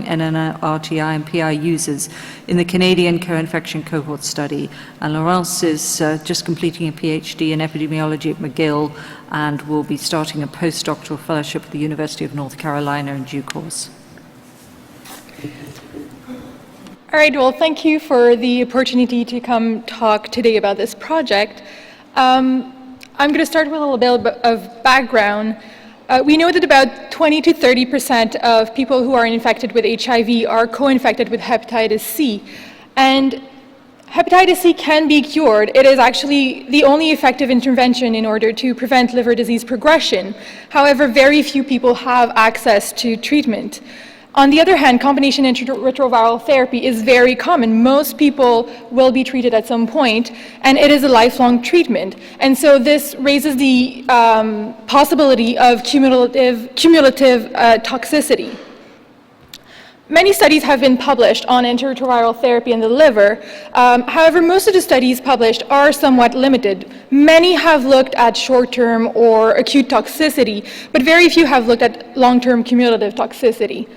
NNRTI and PI users in the Canadian Co-Infection Cohort Study. And Laurence is just completing a PhD in epidemiology at McGill and will be starting a postdoctoral fellowship at the University of North Carolina in due course. All right, well, thank you for the opportunity to come talk today about this project. I'm going to start with a little bit of background. We know that about 20 to 30% of people who are infected with HIV are co-infected with hepatitis C. And hepatitis C can be cured. It is actually the only effective intervention in order to prevent liver disease progression. However, very few people have access to treatment. On the other hand, combination antiretroviral therapy is very common. Most people will be treated at some point, and it is a lifelong treatment. And so this raises the possibility of cumulative toxicity. Many studies have been published on antiretroviral therapy in the liver. However, most of the studies published are somewhat limited. Many have looked at short-term or acute toxicity, but very few have looked at long-term cumulative toxicity.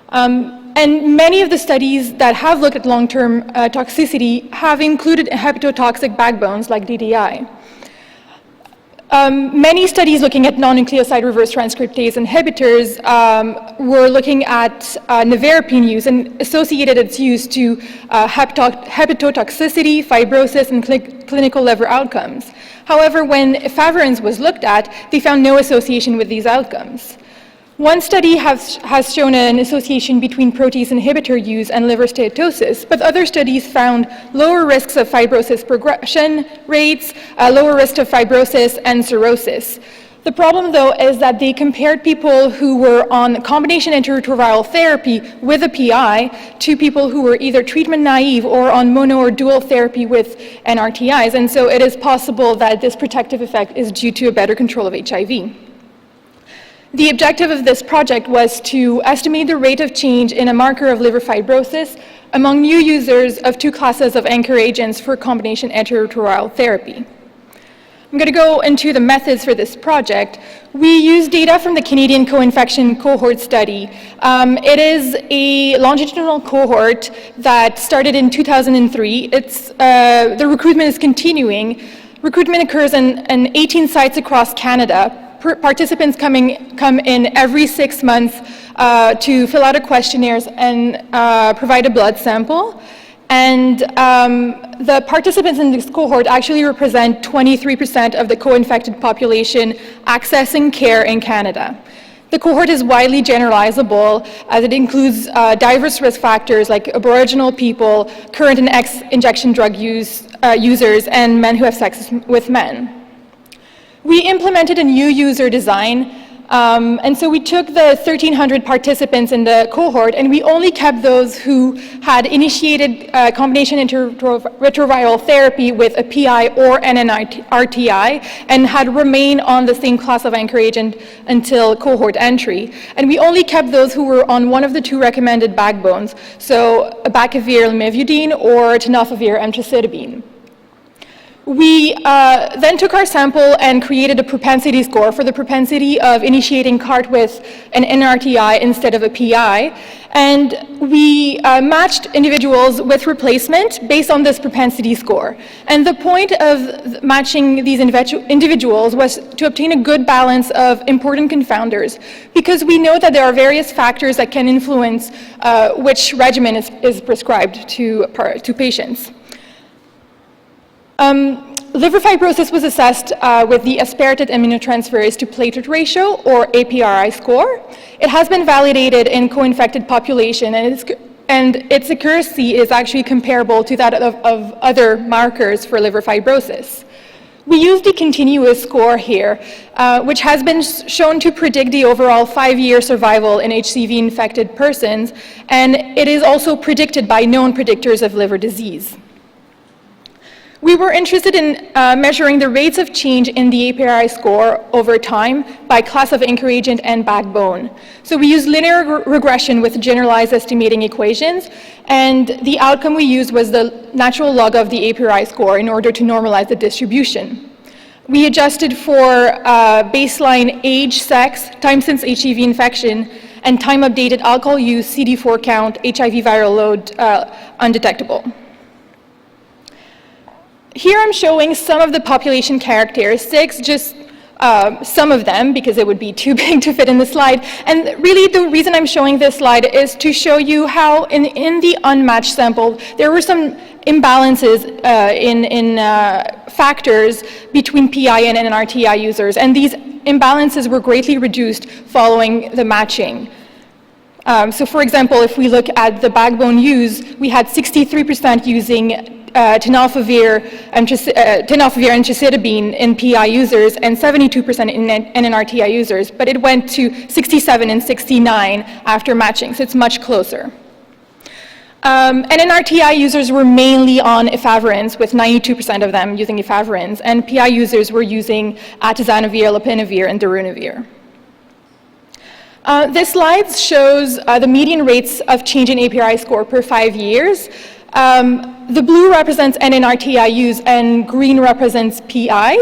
And many of the studies that have looked at long-term toxicity have included hepatotoxic backbones like DDI. Many studies looking at non-nucleoside reverse transcriptase inhibitors were looking at nevirapine use and associated its use to hepatotoxicity, fibrosis, and clinical liver outcomes. However, when efavirenz was looked at, they found no association with these outcomes. One study has shown an association between protease inhibitor use and liver steatosis, but other studies found lower risks of fibrosis progression rates, lower risk of fibrosis and cirrhosis. The problem, though, is that they compared people who were on combination antiretroviral therapy with a PI to people who were either treatment naive or on mono or dual therapy with NRTIs, and so it is possible that this protective effect is due to a better control of HIV. The objective of this project was to estimate the rate of change in a marker of liver fibrosis among new users of two classes of anchor agents for combination antiretroviral therapy. I'm going to go into the methods for this project. We use data from the Canadian Co-Infection Cohort Study. It is a longitudinal cohort that started in 2003. The recruitment is continuing. Recruitment occurs in 18 sites across Canada. Participants come in every 6 months to fill out a questionnaire and provide a blood sample. And the participants in this cohort actually represent 23% of the co-infected population accessing care in Canada. The cohort is widely generalizable as it includes diverse risk factors like Aboriginal people, current and ex-injection drug users, and men who have sex with men. We implemented a new user design, and so we took the 1,300 participants in the cohort, and we only kept those who had initiated combination antiretroviral therapy with a PI or NNRTI and had remained on the same class of anchor agent until cohort entry. And we only kept those who were on one of the two recommended backbones, so abacavir lamivudine or tenofovir emtricitabine. We then took our sample and created a propensity score for the propensity of initiating CART with an NRTI instead of a PI. And we matched individuals with replacement based on this propensity score. And the point of matching these individuals was to obtain a good balance of important confounders, because we know that there are various factors that can influence which regimen is prescribed to patients. Liver fibrosis was assessed with the asparatate aminotransferase to platelet ratio, or APRI score. It has been validated in co-infected population, and its accuracy is actually comparable to that of other markers for liver fibrosis. We use the continuous score here, which has been shown to predict the overall 5-year survival in HCV-infected persons, and it is also predicted by known predictors of liver disease. We were interested in measuring the rates of change in the APRI score over time by class of anchor agent and backbone. So we used linear regression with generalized estimating equations, and the outcome we used was the natural log of the APRI score in order to normalize the distribution. We adjusted for baseline age, sex, time since HCV infection, and time-updated alcohol use, CD4 count, HIV viral load undetectable. Here I'm showing some of the population characteristics, just some of them, because it would be too big to fit in the slide. And really the reason I'm showing this slide is to show you how in the unmatched sample, there were some imbalances in factors between PI and NNRTI users, and these imbalances were greatly reduced following the matching. So for example, if we look at the backbone use, we had 63% using tenofovir and emtricitabine in PI users and 72% in NNRTI users, but it went to 67 and 69 after matching, so it's much closer. NNRTI users were mainly on efavirenz, with 92% of them using efavirenz, and PI users were using atazanavir, lopinavir, and darunavir. This slide shows the median rates of change in APRI score per 5 years. The blue represents NNRTI use and green represents PI.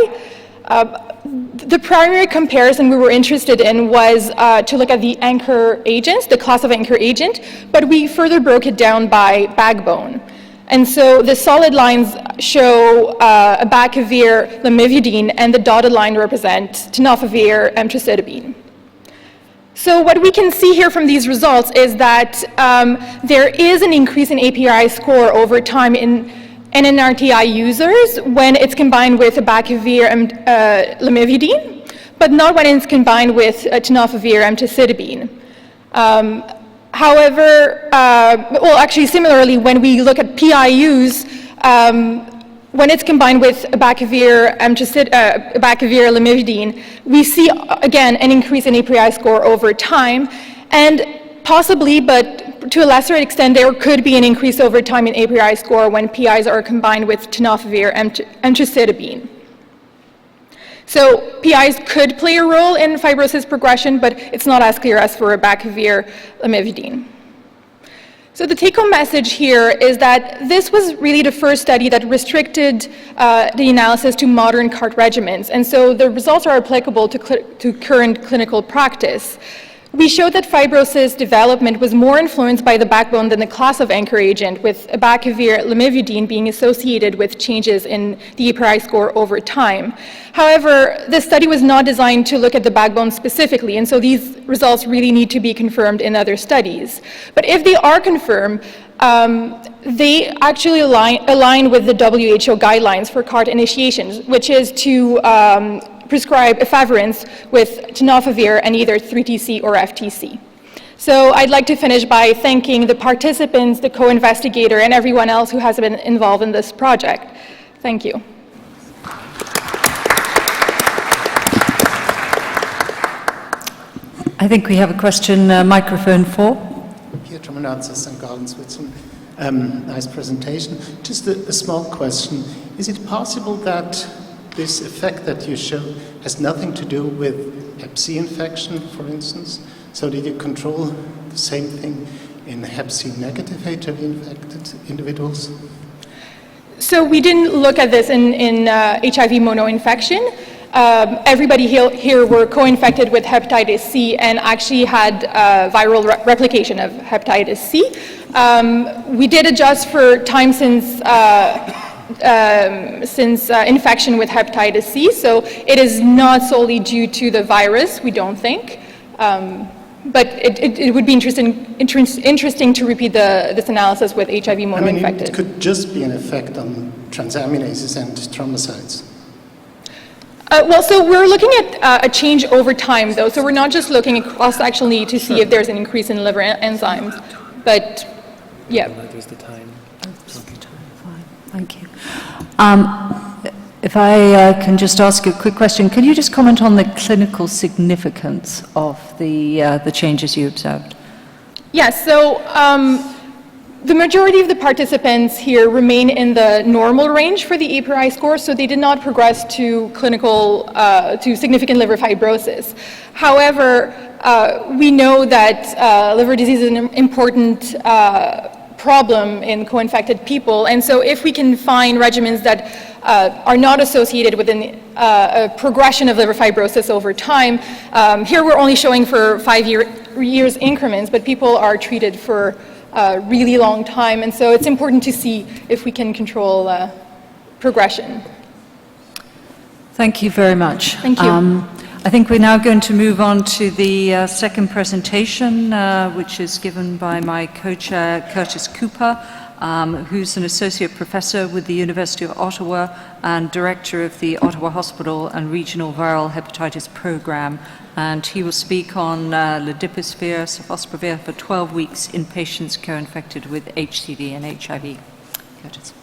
The primary comparison we were interested in was to look at the anchor agents, the class of anchor agent, but we further broke it down by backbone. And so the solid lines show abacavir, lamivudine, and the dotted line represents tenofovir, emtricitabine. So what we can see here from these results is that there is an increase in APRI score over time in NNRTI users when it's combined with abacavir and lamivudine, but not when it's combined with tenofovir and emtricitabine. However, well, actually, similarly, when we look at PI use, when it's combined with abacavir, lamivudine, we see, again, an increase in APRI score over time, and possibly, but to a lesser extent, there could be an increase over time in APRI score when PIs are combined with tenofovir and emtricitabine. So PIs could play a role in fibrosis progression, but it's not as clear as for abacavir, lamivudine. So the take-home message here is that this was really the first study that restricted the analysis to modern CART regimens, and so the results are applicable to current clinical practice. We showed that fibrosis development was more influenced by the backbone than the class of anchor agent, with abacavir, lamivudine being associated with changes in the APRI score over time. However, the study was not designed to look at the backbone specifically, and so these results really need to be confirmed in other studies. But if they are confirmed, they actually align with the WHO guidelines for CART initiations, which is to prescribe efavirenz with tenofovir and either 3TC or FTC. So I'd like to finish by thanking the participants, the co-investigator, and everyone else who has been involved in this project. Thank you. I think we have a question, microphone 4. Pietro Manazza, St. Gallen, Switzerland. Nice presentation. Just a small question. Is it possible that this effect that you show has nothing to do with Hep C infection, for instance? So did you control the same thing in Hep C negative HIV infected individuals? So we didn't look at this in HIV monoinfection. Everybody here were co-infected with hepatitis C and actually had viral replication of hepatitis C. We did adjust for time since infection with hepatitis C, so it is not solely due to the virus, we don't think. But it would be interesting to repeat this analysis with HIV monoinfected. I mean, it could just be an effect on transaminases and thrombocytes. Well, so we're looking at a change over time, though, so we're not just looking cross-sectionally to see if there's an increase in liver enzymes, but yeah. Thank you. If I can just ask you a quick question, can you just comment on the clinical significance of the changes you observed? Yes, so the majority of the participants here remain in the normal range for the APRI score, so they did not progress to to significant liver fibrosis. However, we know that liver disease is an important problem in co-infected people. And so if we can find regimens that are not associated with a progression of liver fibrosis over time, here we're only showing for 5 years increments, but people are treated for a really long time. And so it's important to see if we can control progression. Thank you very much. Thank you. I think we're now going to move on to the second presentation, which is given by my co-chair, Curtis Cooper, who's an associate professor with the University of Ottawa and director of the Ottawa Hospital and Regional Viral Hepatitis Program. And he will speak on ladiposphere, sofosbuvir for 12 weeks in patients co-infected with HCV and HIV. Curtis.